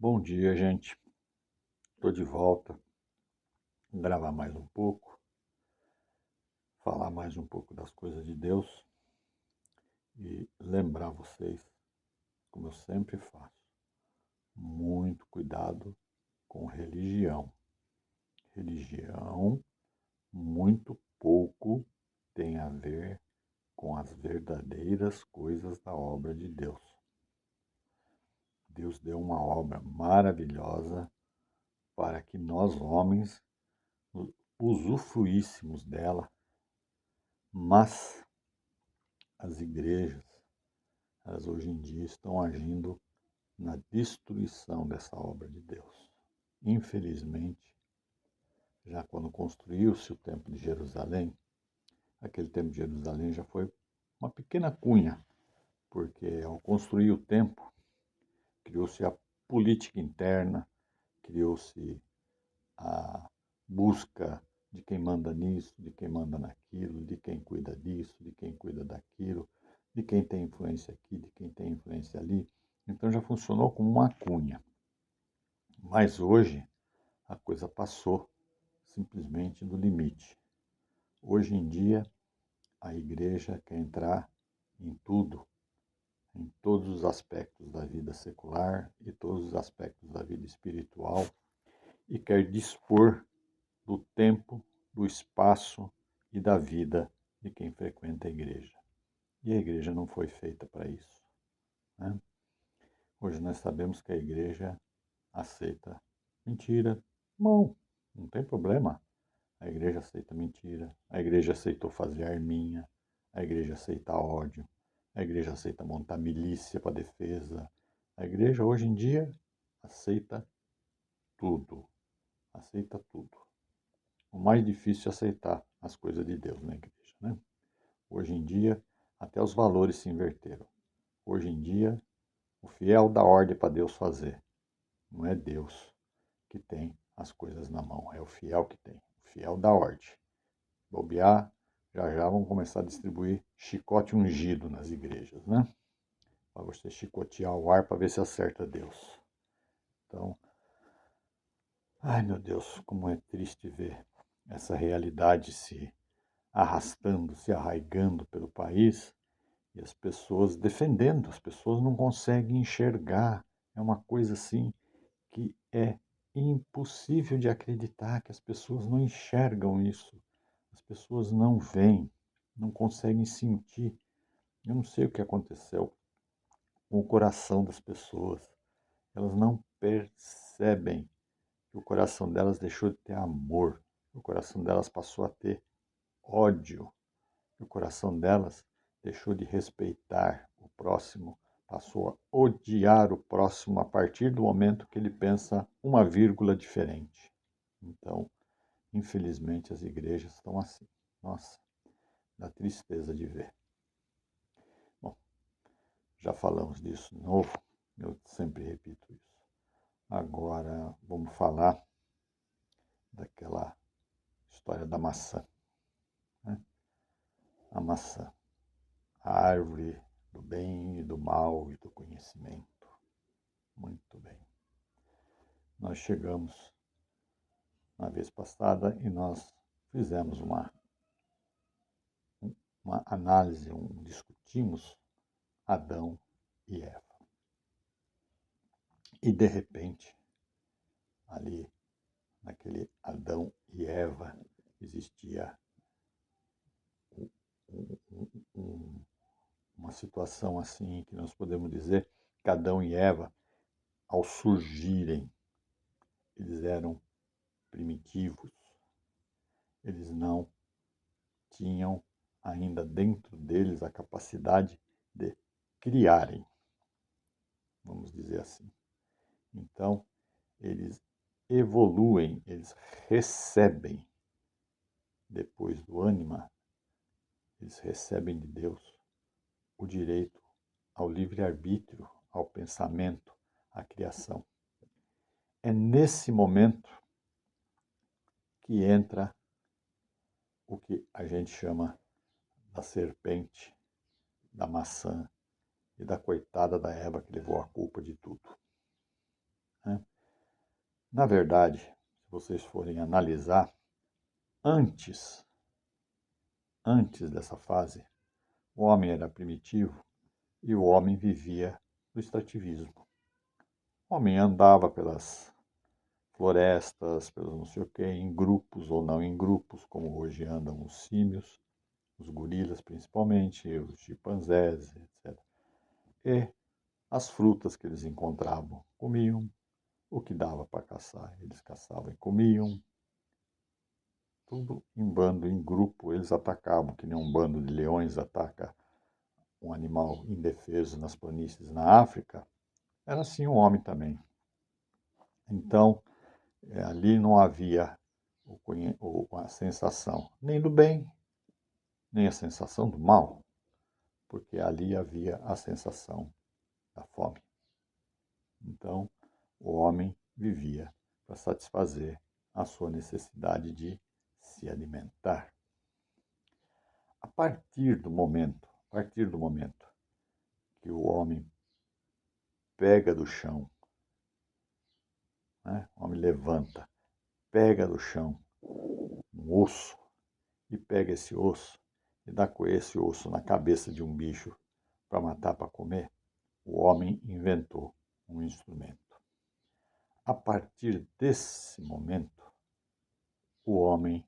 Bom dia, gente. Estou de volta. Gravar mais um pouco, falar mais um pouco das coisas de Deus e lembrar vocês, como eu sempre faço, muito cuidado com religião. Religião muito pouco tem a ver com as verdadeiras coisas da obra de Deus. Deus deu uma obra maravilhosa para que nós, homens, usufruíssemos dela, mas as igrejas, elas hoje em dia estão agindo na destruição dessa obra de Deus. Infelizmente, já quando construiu-se o Templo de Jerusalém, aquele Templo de Jerusalém já foi uma pequena cunha, porque ao construir o templo, criou-se a política interna, criou-se a busca de quem manda nisso, de quem manda naquilo, de quem cuida disso, de quem cuida daquilo, de quem tem influência aqui, de quem tem influência ali. Então já funcionou como uma cunha. Mas hoje a coisa passou simplesmente do limite. Hoje em dia a igreja quer entrar em tudo, em todos os aspectos da vida secular e todos os aspectos da vida espiritual e quer dispor do tempo, do espaço e da vida de quem frequenta a igreja. E a igreja não foi feita para isso, né? Hoje nós sabemos que a igreja aceita mentira. Bom, não tem problema. A igreja aceita mentira, a igreja aceitou fazer arminha, a igreja aceita ódio, a igreja aceita montar milícia para defesa. A igreja hoje em dia aceita tudo, aceita tudo. O mais difícil é aceitar as coisas de Deus na igreja, né? Hoje em dia, até os valores se inverteram. Hoje em dia, o fiel dá ordem para Deus fazer. Não é Deus que tem as coisas na mão, é o fiel que tem. O fiel dá ordem. Bobear, já já vão começar a distribuir chicote ungido nas igrejas, né? Para você chicotear o ar para ver se acerta Deus. Então, ai meu Deus, como é triste ver essa realidade se arrastando, se arraigando pelo país e as pessoas defendendo, as pessoas não conseguem enxergar. É uma coisa assim que é impossível de acreditar que as pessoas não enxergam isso. As pessoas não veem, não conseguem sentir. Eu não sei o que aconteceu com o coração das pessoas. Elas não percebem que o coração delas deixou de ter amor, o coração delas passou a ter ódio, o coração delas deixou de respeitar o próximo, passou a odiar o próximo a partir do momento que ele pensa uma vírgula diferente. Então, infelizmente, as igrejas estão assim. Nossa, dá tristeza de ver. Bom, já falamos disso de novo, eu sempre repito isso. Agora vamos falar daquela história da maçã, né? A maçã, a árvore do bem e do mal e do conhecimento. Muito bem. Nós chegamos na vez passada e nós fizemos uma análise, discutimos Adão e Eva. E de repente, ali naquele Adão e Eva, existia uma situação assim que nós podemos dizer que Adão e Eva, ao surgirem, eles eram primitivos, eles não tinham ainda dentro deles a capacidade de criarem, vamos dizer assim. Então, eles evoluem, eles recebem, depois do ânima, eles recebem de Deus o direito ao livre-arbítrio, ao pensamento, à criação. É nesse momento que entra o que a gente chama da serpente, da maçã e da coitada da Eva que levou a culpa de tudo, né? Na verdade, se vocês forem analisar, antes, antes dessa fase, o homem era primitivo e o homem vivia do extrativismo. O homem andava pelas florestas, pelos não sei o quê, em grupos ou não em grupos, como hoje andam os símios, os gorilas principalmente, os chimpanzés, etc. E as frutas que eles encontravam, comiam. O que dava para caçar, eles caçavam e comiam. Tudo em bando, em grupo, eles atacavam, que nem um bando de leões ataca um animal indefeso nas planícies na África. Era assim o homem também. Então, ali não havia a sensação nem do bem, nem a sensação do mal, porque ali havia a sensação da fome. Então, o homem vivia para satisfazer a sua necessidade de se alimentar. A partir do momento que o homem pega do chão, né? O homem levanta, pega do chão um osso e pega esse osso e dá com esse osso na cabeça de um bicho para matar, para comer, o homem inventou um instrumento. A partir desse momento, o homem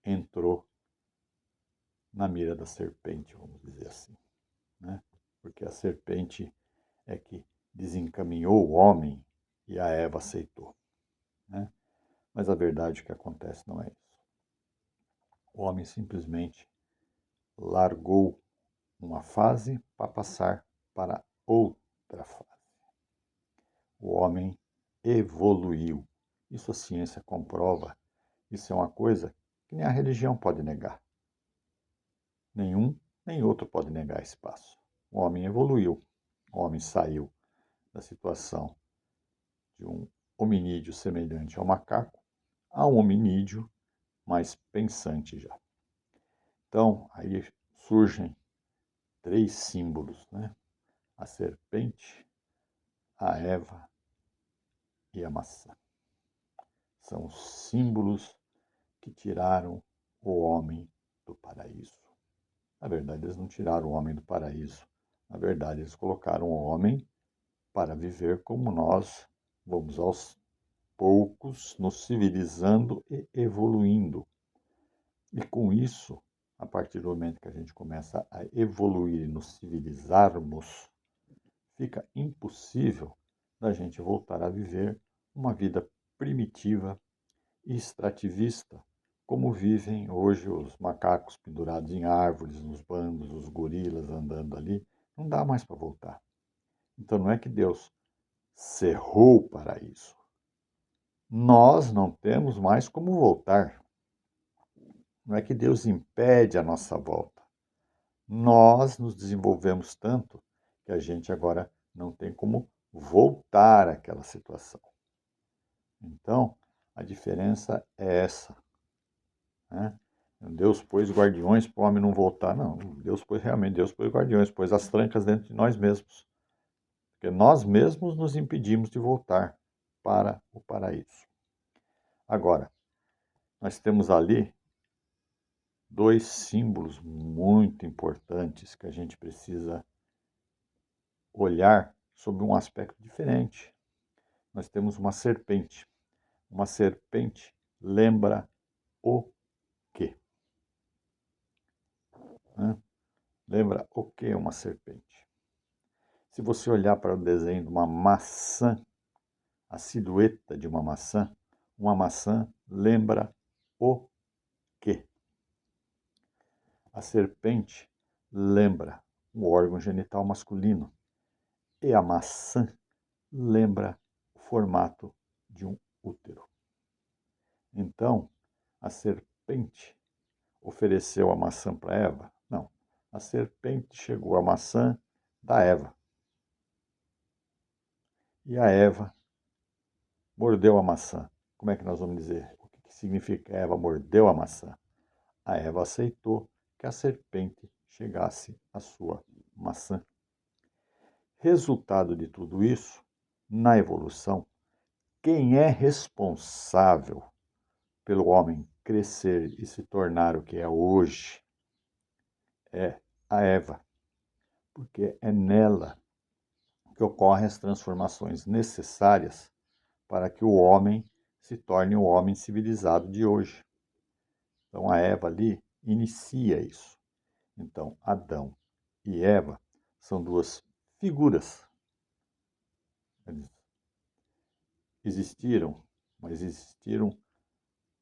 entrou na mira da serpente, vamos dizer assim, né? Porque a serpente é que desencaminhou o homem e a Eva aceitou, né? Mas a verdade, o que acontece não é isso. O homem simplesmente largou uma fase para passar para outra fase. O homem evoluiu. Isso a ciência comprova. Isso é uma coisa que nem a religião pode negar. Nenhum nem outro pode negar esse passo. O homem evoluiu. O homem saiu da situação de um hominídeo semelhante ao macaco a um hominídeo mais pensante já. Então, aí surgem 3 símbolos, né? A serpente, a Eva e a maçã. São os símbolos que tiraram o homem do paraíso. Na verdade, eles não tiraram o homem do paraíso. Na verdade, eles colocaram o homem para viver como nós vamos aos poucos nos civilizando e evoluindo. E com isso, a partir do momento que a gente começa a evoluir e nos civilizarmos, fica impossível da gente voltar a viver uma vida primitiva e extrativista, como vivem hoje os macacos pendurados em árvores, nos bandos, os gorilas andando ali. Não dá mais para voltar. Então não é que Deus cerrou o paraíso. Nós não temos mais como voltar. Não é que Deus impede a nossa volta. Nós nos desenvolvemos tanto que a gente agora não tem como voltar àquela situação. Então, a diferença é essa, né? Deus pôs guardiões para o homem não voltar. Não, Deus pôs guardiões, pôs as trancas dentro de nós mesmos. Porque nós mesmos nos impedimos de voltar para o paraíso. Agora, nós temos ali 2 símbolos muito importantes que a gente precisa olhar sob um aspecto diferente. Nós temos uma serpente. Uma serpente lembra o quê? Lembra o que uma serpente? Se você olhar para o desenho de uma maçã, a silhueta de uma maçã lembra o quê? A serpente lembra o órgão genital masculino e a maçã lembra o formato de um útero. Então, a serpente ofereceu a maçã para Eva? Não. A serpente chegou à maçã da Eva. E a Eva mordeu a maçã. Como é que nós vamos dizer? O que significa Eva mordeu a maçã? A Eva aceitou que a serpente chegasse à sua maçã. Resultado de tudo isso, na evolução, quem é responsável pelo homem crescer e se tornar o que é hoje é a Eva, porque é nela que ocorrem as transformações necessárias para que o homem se torne o homem civilizado de hoje. Então a Eva ali inicia isso. Então Adão e Eva são duas figuras. Eles existiram, mas existiram,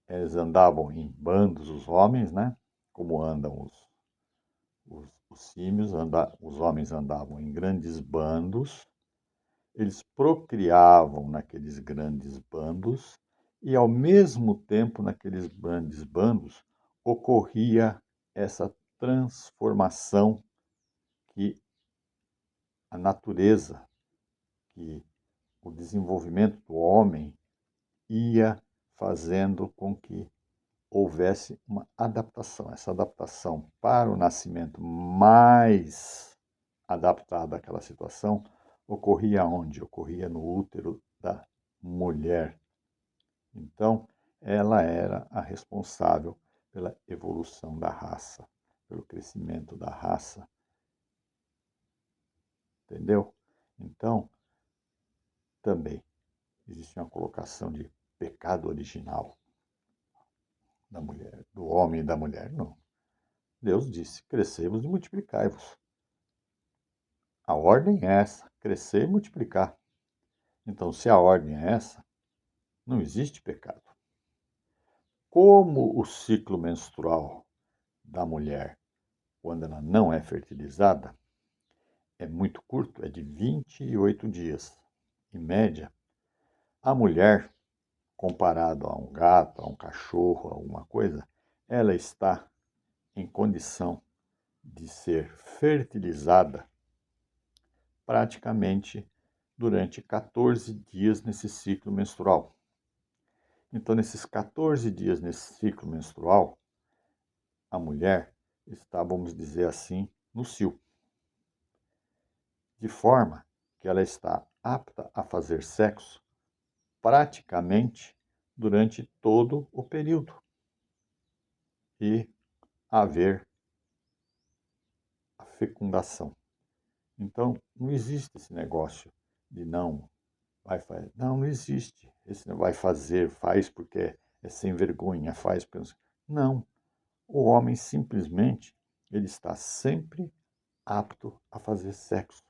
eles andavam em bandos, os homens, né? Como andam os símios, os homens andavam em grandes bandos, eles procriavam naqueles grandes bandos e, ao mesmo tempo, naqueles grandes bandos, ocorria essa transformação que a natureza, que o desenvolvimento do homem ia fazendo com que houvesse uma adaptação. Essa adaptação para o nascimento mais adaptado àquela situação ocorria onde? Ocorria no útero da mulher. Então, ela era a responsável pela evolução da raça, pelo crescimento da raça. Entendeu? Então, também existe uma colocação de pecado original da mulher, do homem e da mulher. Não. Deus disse: crescei-vos e multiplicai-vos. A ordem é essa: crescer e multiplicar. Então, se a ordem é essa, não existe pecado. Como o ciclo menstrual da mulher, quando ela não é fertilizada, é muito curto, é de 28 dias, em média, a mulher, comparado a um gato, a um cachorro, a alguma coisa, ela está em condição de ser fertilizada praticamente durante 14 dias nesse ciclo menstrual. Então, nesses 14 dias nesse ciclo menstrual, a mulher está, vamos dizer assim, no cio, de forma que ela está apta a fazer sexo praticamente durante todo o período e haver a fecundação. Então, não existe esse negócio de não vai fazer. Não, não existe. Esse não vai fazer, faz porque é sem vergonha, faz porque não. O homem simplesmente ele está sempre apto a fazer sexo,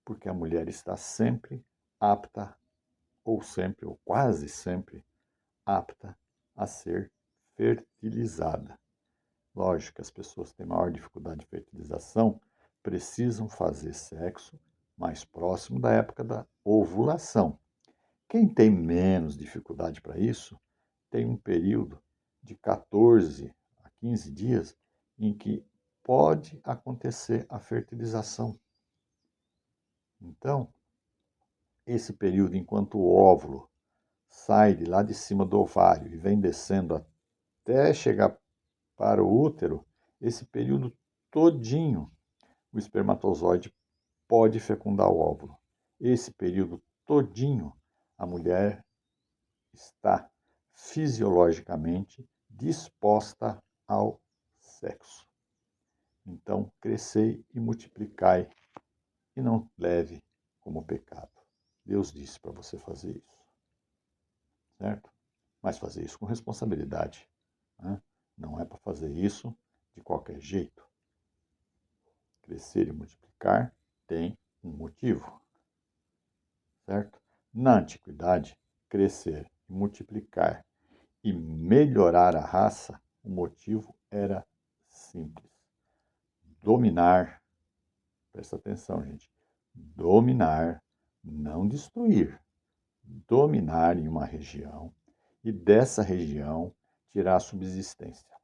porque a mulher está sempre apta, ou sempre, ou quase sempre, apta a ser fertilizada. Lógico que as pessoas que têm maior dificuldade de fertilização precisam fazer sexo mais próximo da época da ovulação. Quem tem menos dificuldade para isso, tem um período de 14 a 15 dias em que pode acontecer a fertilização. Então, esse período, enquanto o óvulo sai de lá de cima do ovário e vem descendo até chegar para o útero, esse período todinho, o espermatozoide pode fecundar o óvulo. Esse período todinho, a mulher está fisiologicamente disposta ao sexo. Então, crescei e multiplicai e não leve como pecado. Deus disse para você fazer isso, certo? Mas fazer isso com responsabilidade, né? Não é para fazer isso de qualquer jeito. Crescer e multiplicar tem um motivo, certo? Na antiguidade, crescer e multiplicar e melhorar a raça, o motivo era simples: dominar. Presta atenção, gente. Dominar, não destruir. Dominar em uma região e dessa região tirar a subsistência.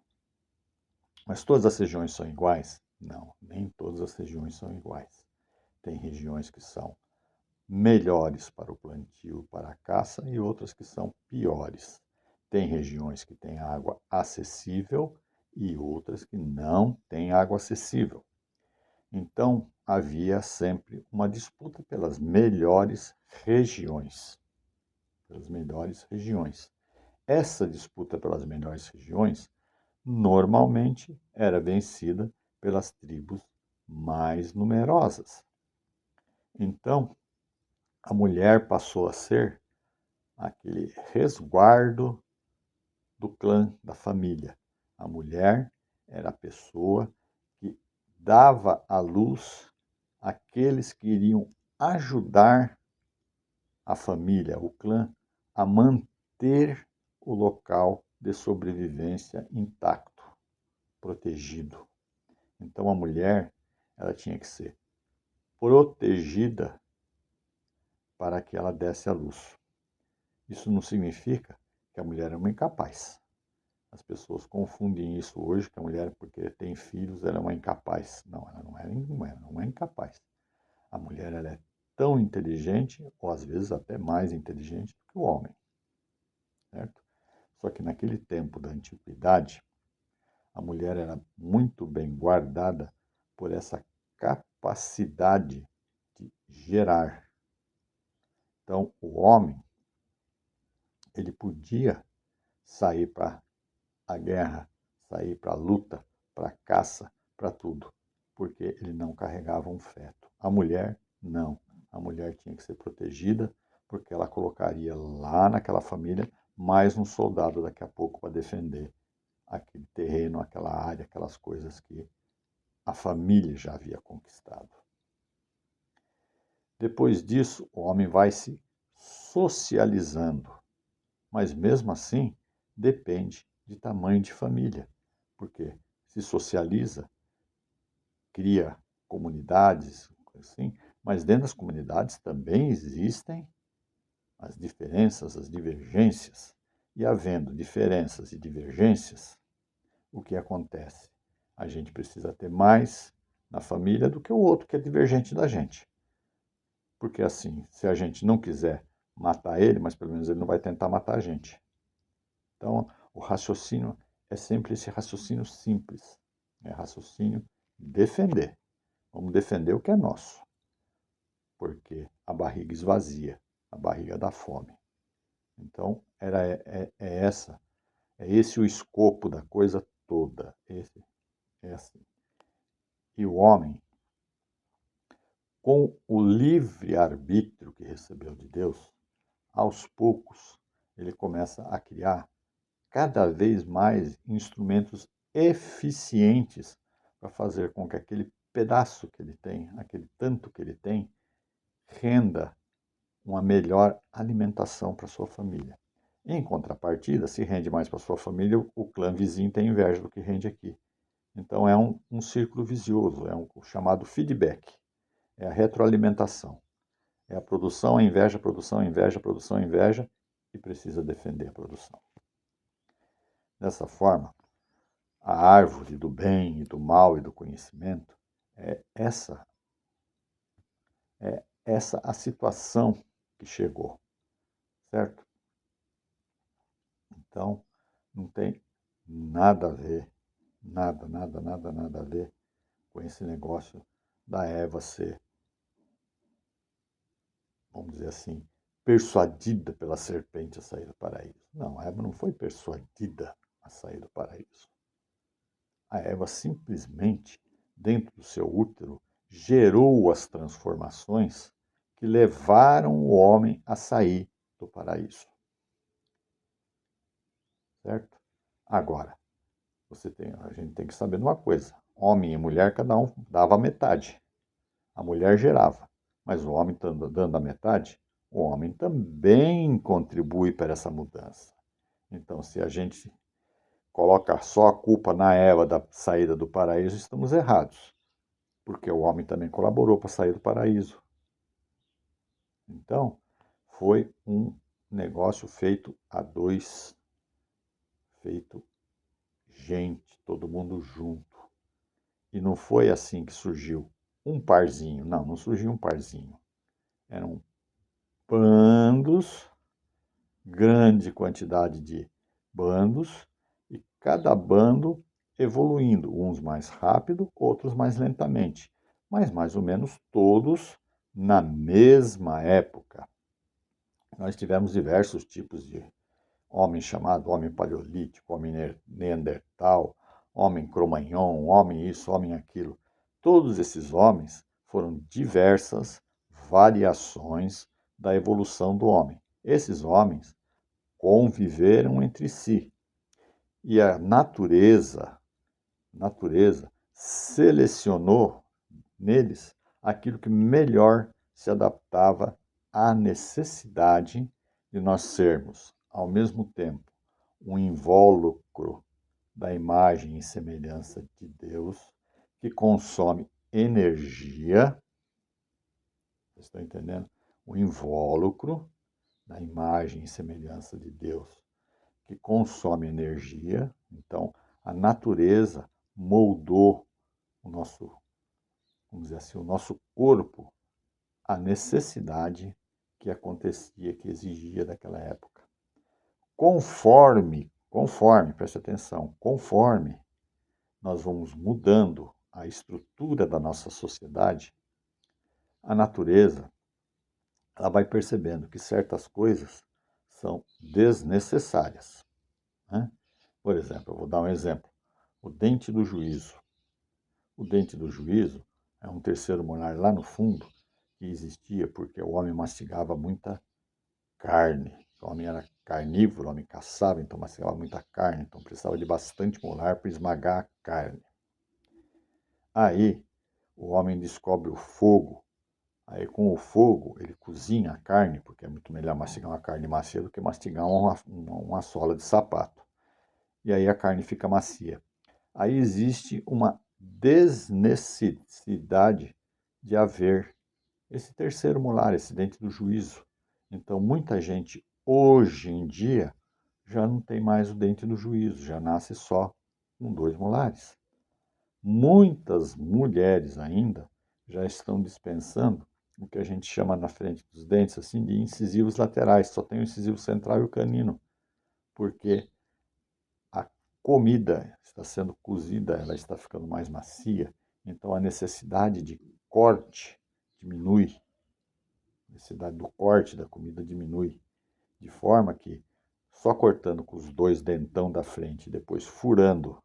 Mas todas as regiões são iguais? Não, nem todas as regiões são iguais. Tem regiões que são melhores para o plantio, para a caça, e outras que são piores. Tem regiões que têm água acessível e outras que não têm água acessível. Então, havia sempre uma disputa pelas melhores regiões. pelas melhores regiões. Essa disputa pelas melhores regiões normalmente era vencida pelas tribos mais numerosas. Então, a mulher passou a ser aquele resguardo do clã, da família. A mulher era a pessoa que dava à luz aqueles que iriam ajudar a família, o clã, a manter o local de sobrevivência intacto, protegido. Então a mulher, ela tinha que ser protegida para que ela desse à luz. Isso não significa que a mulher é uma incapaz. As pessoas confundem isso hoje, que a mulher, porque tem filhos, ela é uma incapaz. Não, ela não é incapaz. A mulher ela é tão inteligente, ou às vezes até mais inteligente do que o homem. Certo? Só que naquele tempo da antiguidade, a mulher era muito bem guardada por essa capacidade de gerar. Então, o homem, ele podia sair para a guerra, sair para a luta, para a caça, para tudo, porque ele não carregava um feto. A mulher, não. A mulher tinha que ser protegida, porque ela colocaria lá naquela família mais um soldado daqui a pouco para defender aquele terreno, aquela área, aquelas coisas que a família já havia conquistado. Depois disso, o homem vai se socializando, mas mesmo assim depende de tamanho de família, porque se socializa, cria comunidades, assim, mas dentro das comunidades também existem as diferenças, as divergências. E havendo diferenças e divergências, o que acontece? A gente precisa ter mais na família do que o outro que é divergente da gente. Porque assim, se a gente não quiser matar ele, mas pelo menos ele não vai tentar matar a gente. Então, o raciocínio é sempre esse raciocínio simples. É raciocínio defender. Vamos defender o que é nosso. Porque a barriga esvazia, a barriga dá fome. Então, é esse o escopo da coisa toda. Esse é assim. E o homem, com o livre-arbítrio que recebeu de Deus, aos poucos, ele começa a criar cada vez mais instrumentos eficientes para fazer com que aquele pedaço que ele tem, aquele tanto que ele tem, renda uma melhor alimentação para sua família. Em contrapartida, se rende mais para sua família, o clã vizinho tem inveja do que rende aqui. Então é um círculo vicioso, é um chamado feedback, é a retroalimentação. É a produção, a inveja, produção, inveja, produção, inveja, e precisa defender a produção. Dessa forma, a árvore do bem e do mal e do conhecimento é essa a situação que chegou, certo? Então, não tem nada a ver, nada a ver com esse negócio da Eva ser, vamos dizer assim, persuadida pela serpente a sair do paraíso. Não, a Eva não foi persuadida a sair do paraíso. A Eva simplesmente, dentro do seu útero, gerou as transformações que levaram o homem a sair do paraíso. Certo? Agora, a gente tem que saber de uma coisa: homem e mulher, cada um dava a metade. A mulher gerava, mas o homem dando a metade, o homem também contribui para essa mudança. Então, se a gente coloca só a culpa na Eva da saída do paraíso, estamos errados, porque o homem também colaborou para sair do paraíso. Então, foi um negócio feito a dois, feito gente, todo mundo junto. E não foi assim que surgiu um parzinho. Não, não surgiu um parzinho. Eram bandos, grande quantidade de bandos, e cada bando evoluindo, uns mais rápido, outros mais lentamente, mas mais ou menos todos na mesma época. Nós tivemos diversos tipos de homem chamado homem paleolítico, homem neandertal, homem cromagnon, homem isso, homem aquilo. Todos esses homens foram diversas variações da evolução do homem. Esses homens conviveram entre si e a natureza selecionou neles aquilo que melhor se adaptava à necessidade de nós sermos, ao mesmo tempo, um invólucro da imagem e semelhança de Deus, que consome energia, vocês estão entendendo? O invólucro da imagem e semelhança de Deus, que consome energia. Então, a natureza moldou o nosso, vamos dizer assim, o nosso corpo à necessidade que acontecia, que exigia daquela época. Conforme, preste atenção, conforme nós vamos mudando a estrutura da nossa sociedade, a natureza ela vai percebendo que certas coisas são desnecessárias, né? Por exemplo, eu vou dar um exemplo. O dente do juízo. O dente do juízo é um terceiro molar lá no fundo que existia porque o homem mastigava muita carne. O homem era carnívoro, o homem caçava, então mastigava muita carne, então precisava de bastante molar para esmagar a carne. Aí o homem descobre o fogo. Aí com o fogo ele cozinha a carne, porque é muito melhor mastigar uma carne macia do que mastigar uma sola de sapato. E aí a carne fica macia. Aí existe uma desnecessidade de haver esse terceiro molar, esse dente do juízo. Então, muita gente hoje em dia já não tem mais o dente do juízo, já nasce só com 2 molares. Muitas mulheres ainda já estão dispensando o que a gente chama na frente dos dentes assim de incisivos laterais, só tem o incisivo central e o canino, porque a comida está sendo cozida, ela está ficando mais macia, então a necessidade de corte diminui, a necessidade do corte da comida diminui, de forma que só cortando com os 2 dentão da frente e depois furando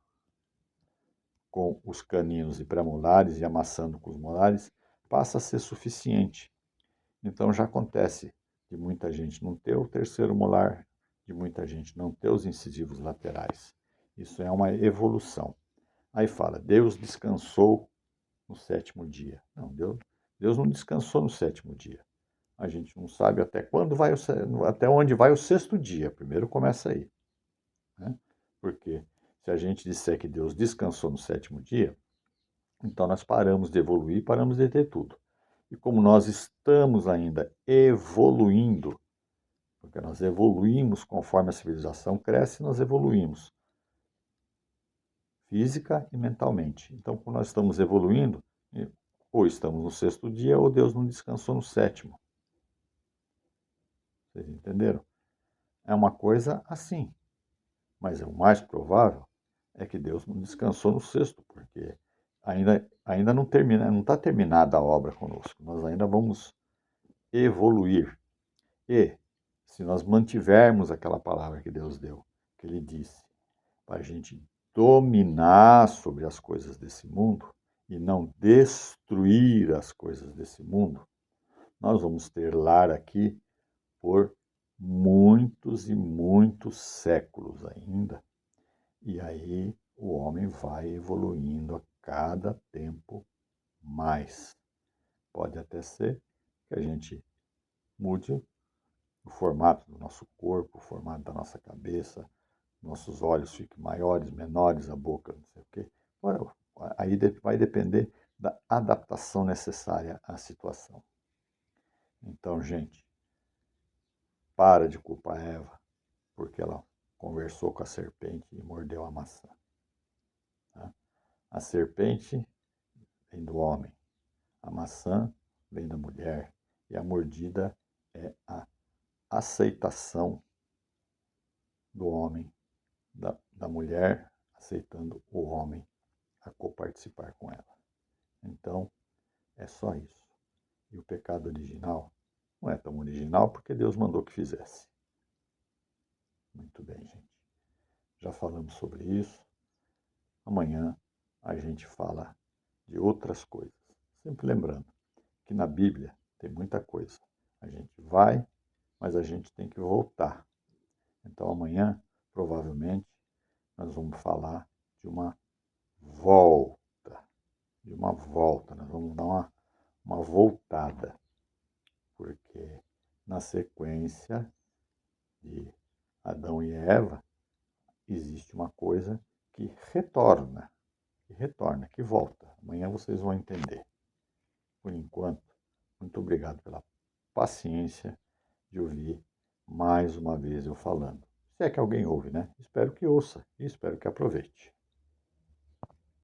com os caninos e pré-molares e amassando com os molares, passa a ser suficiente. Então já acontece de muita gente não ter o terceiro molar, de muita gente não ter os incisivos laterais. Isso é uma evolução. Aí fala, Deus descansou no 7º dia. Não, Deus não descansou no 7º dia. A gente não sabe até onde vai o 6º dia. Primeiro começa aí, né? Porque se a gente disser que Deus descansou no 7º dia, então nós paramos de evoluir, paramos de ter tudo. E como nós estamos ainda evoluindo, porque nós evoluímos conforme a civilização cresce, nós evoluímos física e mentalmente. Então, como nós estamos evoluindo, ou estamos no 6º dia, ou Deus não descansou no 7º. Vocês entenderam? É uma coisa assim. Mas o mais provável é que Deus não descansou no 6º, porque ainda não está terminada a obra conosco. Nós ainda vamos evoluir. E se nós mantivermos aquela palavra que Deus deu, que Ele disse, para a gente dominar sobre as coisas desse mundo e não destruir as coisas desse mundo, nós vamos ter lar aqui por muitos e muitos séculos ainda. E aí o homem vai evoluindo a cada tempo mais. Pode até ser que a gente mude o formato do nosso corpo, o formato da nossa cabeça, nossos olhos fiquem maiores, menores, a boca, não sei o quê. Aí vai depender da adaptação necessária à situação. Então, gente, para de culpar Eva, porque ela conversou com a serpente e mordeu a maçã. Tá? A serpente vem do homem, a maçã vem da mulher, e a mordida é a aceitação do homem, da mulher aceitando o homem a coparticipar com ela. Então, é só isso. E o pecado original Não é tão original porque Deus mandou que fizesse. Muito bem, gente. Já falamos sobre isso. Amanhã a gente fala de outras coisas. Sempre lembrando que na Bíblia tem muita coisa. A gente vai, mas a gente tem que voltar. Então amanhã, provavelmente, nós vamos falar de uma volta. De uma volta. Nós vamos dar uma voltada. Porque na sequência de Adão e Eva, existe uma coisa que volta. Amanhã vocês vão entender. Por enquanto, muito obrigado pela paciência de ouvir mais uma vez eu falando. Se é que alguém ouve, né? Espero que ouça e espero que aproveite.